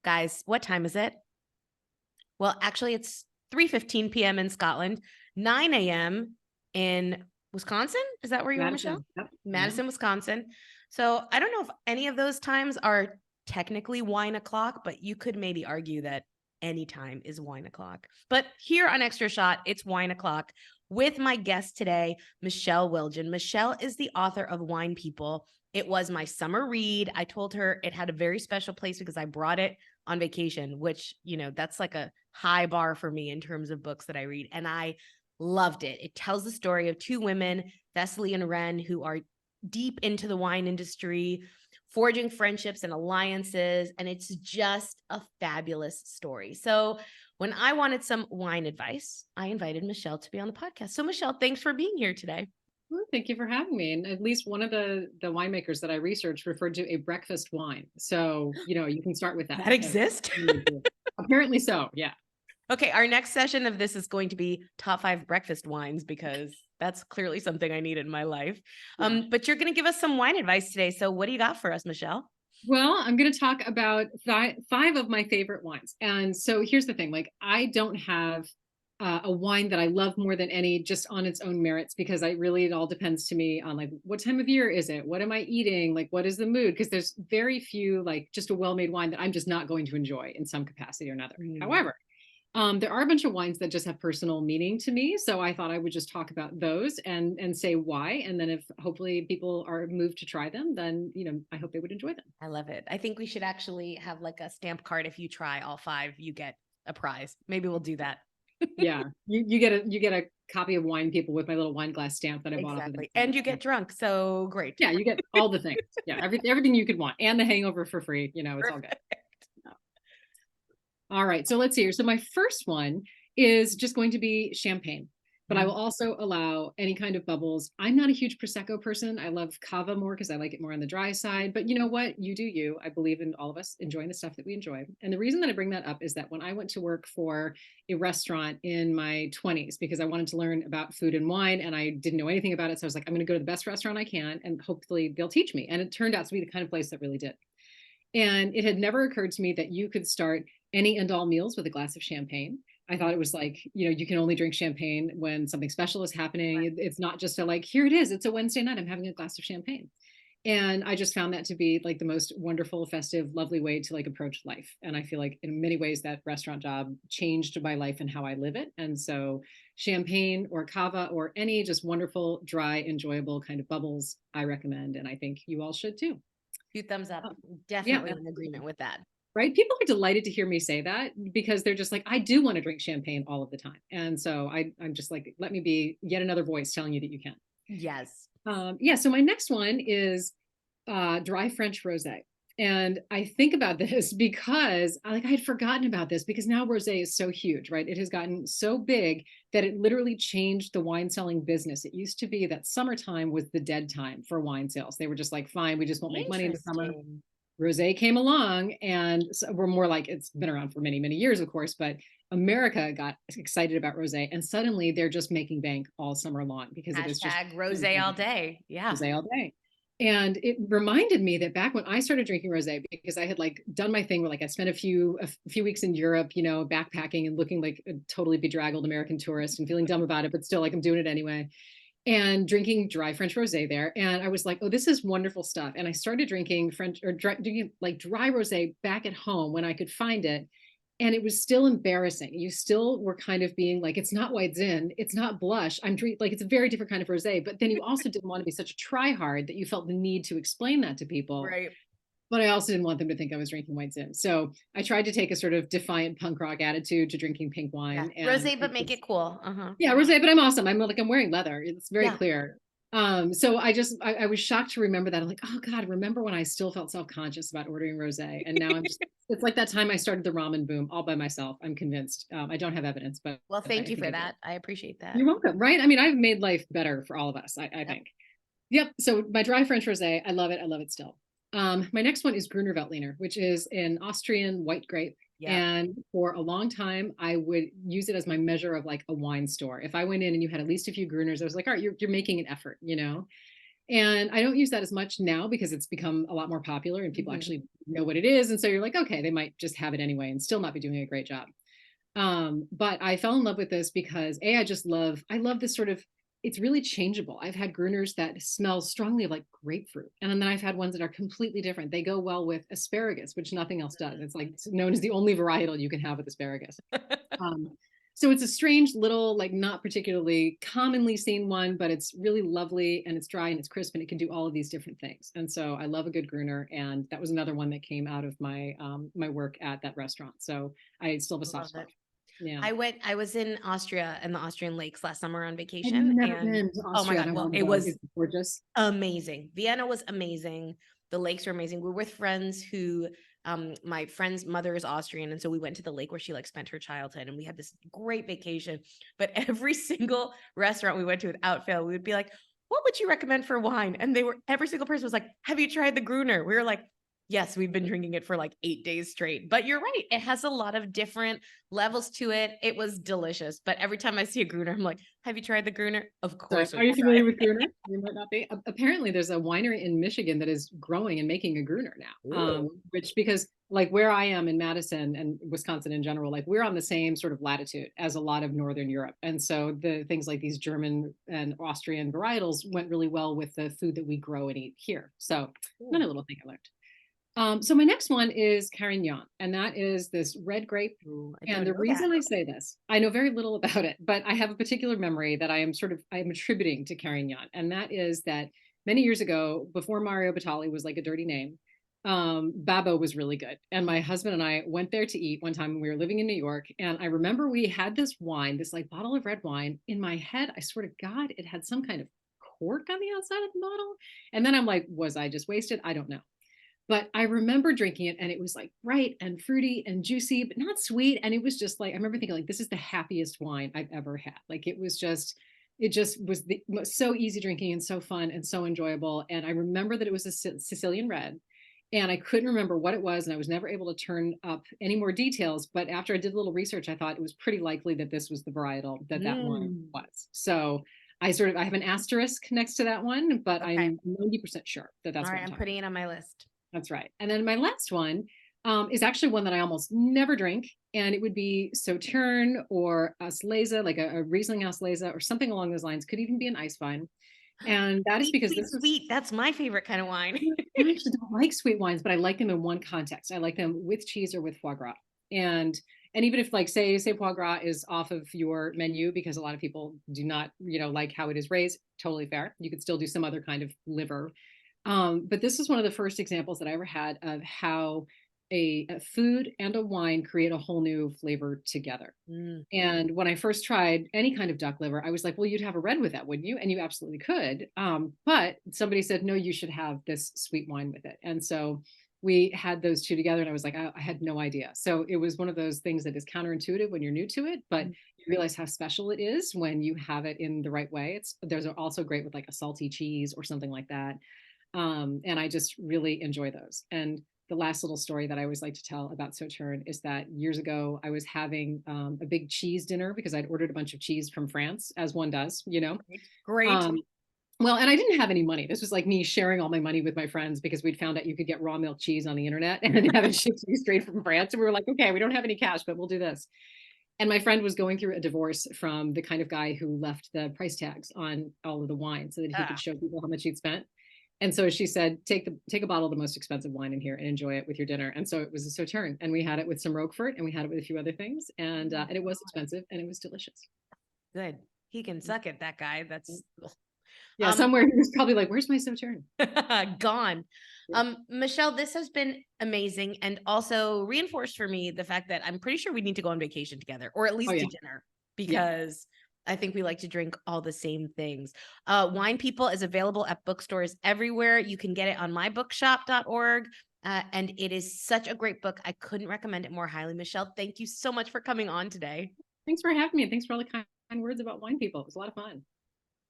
Guys, what time is it? Well, actually, it's 3:15 p.m. in Scotland, 9 a.m. in Wisconsin. Is that where you are, Michelle? Madison. Yep. Madison, Wisconsin. So I don't know if any of those times are technically wine o'clock, but you could maybe argue that any time is wine o'clock. But here on Extra Shot, it's wine o'clock with my guest today, Michelle Wildgen. Michelle is the author of Wine People. It was my summer read. I told her it had a very special place because I brought it on vacation, which, that's like a high bar for me in terms of books that I read. And I loved it. It tells the story of two women, Thessaly and Ren, who are deep into the wine industry, forging friendships and alliances. And it's just a fabulous story. So when I wanted some wine advice, I invited Michelle to be on the podcast. So Michelle, thanks for being here today. Well, thank you for having me. And at least one of the winemakers that I researched referred to a breakfast wine. So, you can start with that. That exists? Apparently so, yeah. Okay, our next session of this is going to be top 5 breakfast wines because that's clearly something I need in my life. Yeah. But you're going to give us some wine advice today. So what do you got for us, Michelle? Well, I'm going to talk about five of my favorite wines. And so here's the thing, I don't have a wine that I love more than any just on its own merits, because it all depends to me on what time of year is it? What am I eating? What is the mood? Because there's very few, just a well-made wine that I'm just not going to enjoy in some capacity or another. However, there are a bunch of wines that just have personal meaning to me. So I thought I would just talk about those and say why. And then if hopefully people are moved to try them, then, I hope they would enjoy them. I love it. I think we should actually have a stamp card. If you try all 5, you get a prize. Maybe we'll do that. Yeah. You get a copy of Wine People with my little wine glass stamp that I bought. Exactly. And you get drunk. So great. Yeah. You get all the things. Yeah. Everything you could want, and the hangover for free. It's Perfect. all good. All right, so let's see here. So my first one is just going to be champagne, but I will also allow any kind of bubbles. I'm not a huge Prosecco person. I love Cava more because I like it more on the dry side, but you know what? You do you. I believe in all of us enjoying the stuff that we enjoy. And the reason that I bring that up is that when I went to work for a restaurant in my 20s, because I wanted to learn about food and wine and I didn't know anything about it. So I was like, I'm going to go to the best restaurant I can and hopefully they'll teach me. And it turned out to be the kind of place that really did. And it had never occurred to me that you could start any and all meals with a glass of champagne. I thought it was you can only drink champagne when something special is happening. Right. It's not just here it is. It's a Wednesday night. I'm having a glass of champagne. And I just found that to be the most wonderful, festive, lovely way to approach life. And I feel like in many ways that restaurant job changed my life and how I live it. And so champagne or cava or any just wonderful, dry, enjoyable kind of bubbles, I recommend. And I think you all should too. 2 thumbs up. Definitely in agreement with that. Right? People are delighted to hear me say that because they're just I do want to drink champagne all of the time. And so I'm just let me be yet another voice telling you that you can. Yes. So my next one is dry French rosé. And I think about this because I had forgotten about this because now rosé is so huge, right? It has gotten so big that it literally changed the wine selling business. It used to be that summertime was the dead time for wine sales. They were just fine, we just won't make money in the summer. Rosé came along and so we're more it's been around for many, many years, of course, but America got excited about rosé and suddenly they're just making bank all summer long because it is just rosé all day. Yeah. Rosé all day. And it reminded me that back when I started drinking rosé, because I had done my thing where I spent a few weeks in Europe, backpacking and looking like a totally bedraggled American tourist and feeling dumb about it, but still I'm doing it anyway. And drinking dry French rosé there. And I was oh, this is wonderful stuff. And I started drinking dry rosé back at home when I could find it. And it was still embarrassing. You still were kind of being it's not White Zin, it's not blush. I'm drinking it's a very different kind of rosé. But then you also didn't want to be such a try-hard that you felt the need to explain that to people. Right. But I also didn't want them to think I was drinking White Zin. So I tried to take a sort of defiant punk rock attitude to drinking pink wine. Yeah. Rosé, but make it cool. Yeah, rosé, but I'm awesome. I'm wearing leather. It's very clear. So I was shocked to remember that. I'm oh God, remember when I still felt self-conscious about ordering rosé. And now I'm just, it's that time I started the ramen boom all by myself. I'm convinced. I don't have evidence, but. Well, thank you for that. I appreciate that. You're welcome. Right. I mean, I've made life better for all of us, I think. Yep. So my dry French rosé, I love it. I love it still. My next one is Gruner Veltliner, which is an Austrian white grape. Yeah. And for a long time, I would use it as my measure of a wine store. If I went in and you had at least a few Gruners, I was all right, you're making an effort, And I don't use that as much now because it's become a lot more popular and people Mhm. actually know what it is. And so you're like, okay, they might just have it anyway and still not be doing a great job. But I fell in love with this because I love this sort of, it's really changeable. I've had Gruners that smell strongly of like grapefruit. And then I've had ones that are completely different. They go well with asparagus, which nothing else does. It's like it's known as the only varietal you can have with asparagus. Um, so it's a strange little, like not particularly commonly seen one, but it's really lovely and it's dry and it's crisp and it can do all of these different things. And so I love a good Gruner. And that was another one that came out of my work at that restaurant. So I still have a soft Love spot. it. Yeah. I was in Austria and the Austrian lakes last summer on I've vacation, never and been to oh my Austria and God, I well, want to it go. was It's gorgeous. amazing. Vienna was amazing. The lakes were amazing. We were with friends who, my friend's mother is Austrian. And so we went to the lake where she like spent her childhood and we had this great vacation. But every single restaurant we went to without fail, we would be like, what would you recommend for wine? And every single person was like, have you tried the Gruner? We were like, yes, we've been drinking it for like 8 days straight. But you're right. It has a lot of different levels to it. It was delicious. But every time I see a Gruner, I'm like, have you tried the Gruner? Of So course we are you will familiar try with Gruner? You might not be. Apparently, there's a winery in Michigan that is growing and making a Gruner now. it. Which because like where I am in Madison and Wisconsin in general, like we're on the same sort of latitude as a lot of Northern Europe, and so the things like these German and Austrian varietals went really well with the food that we grow and eat here. So Ooh. another little thing I learned. So my next one is Carignan, and that is this red grape. Ooh, I And don't the know that. reason I say this, I know very little about it, but I have a particular memory that I'm attributing to Carignan, and that is that many years ago, before Mario Batali was like a dirty name, Babbo was really good. And my husband and I went there to eat one time when we were living in New York, and I remember we had this wine, this like bottle of red wine. In my head, I swear to God, it had some kind of cork on the outside of the bottle. And then I'm like, was I just wasted? I don't know. But I remember drinking it and it was like bright and fruity and juicy, but not sweet. And it was just like, I remember thinking like, this is the happiest wine I've ever had. Like it just was so easy drinking and so fun and so enjoyable. And I remember that it was a Sicilian red and I couldn't remember what it was. And I was never able to turn up any more details. But after I did a little research, I thought it was pretty likely that this was the varietal that wine Mm, was. So I have an asterisk next to that one, but okay. I'm 90% sure that All that's what right. I'm I'm talking putting it on my list. that's right. And then my last one is actually one that I almost never drink, and it would be Sauterne or Auslese, like a Riesling Auslese or something along those lines. Could even be an ice wine. And that is Sweet, because sweet, this is, sweet. That's my favorite kind of wine. I actually don't like sweet wines, but I like them in one context. I like them with cheese or with foie gras. And even if like say foie gras is off of your menu because a lot of people do not, like how it is raised, totally fair. You could still do some other kind of liver. But this is one of the first examples that I ever had of how a food and a wine create a whole new flavor together. Mm, And when I first tried any kind of duck liver, I was like, well, you'd have a red with that, wouldn't you? And you absolutely could. But somebody said, no, you should have this sweet wine with it. And so we had those two together, and I was like, I had no idea. So it was one of those things that is counterintuitive when you're new to it, but mm. you realize how special it is when you have it in the right way. There's also great with like a salty cheese or something like that. And I just really enjoy those. And the last little story that I always like to tell about Sauterne is that years ago I was having a big cheese dinner because I'd ordered a bunch of cheese from France, as one does. Great. Great. Um, well, and I didn't have any money. This was like me sharing all my money with my friends because we'd found out you could get raw milk cheese on the internet and have it shipped to you straight from France. And we were like, okay, we don't have any cash, but we'll do this. And my friend was going through a divorce from the kind of guy who left the price tags on all of the wine so that he could Ah, show people how much he'd spent. And so she said, take a bottle of the most expensive wine in here and enjoy it with your dinner. And so it was a Sauterne, and we had it with some Roquefort, and we had it with a few other things, and it was expensive, and it was delicious. good. He can suck it, that guy. That's Yeah, um somewhere he was probably like, "Where's my Sauterne?" gone. Yeah. Michelle, this has been amazing and also reinforced for me the fact that I'm pretty sure we need to go on vacation together or at Oh least yeah, to dinner yeah. because I think we like to drink all the same things. Wine People is available at bookstores everywhere. You can get it on mybookshop.org. And it is such a great book. I couldn't recommend it more highly. Michelle, thank you so much for coming on today. Thanks for having me, and thanks for all the kind words about wine people. It was a lot of fun.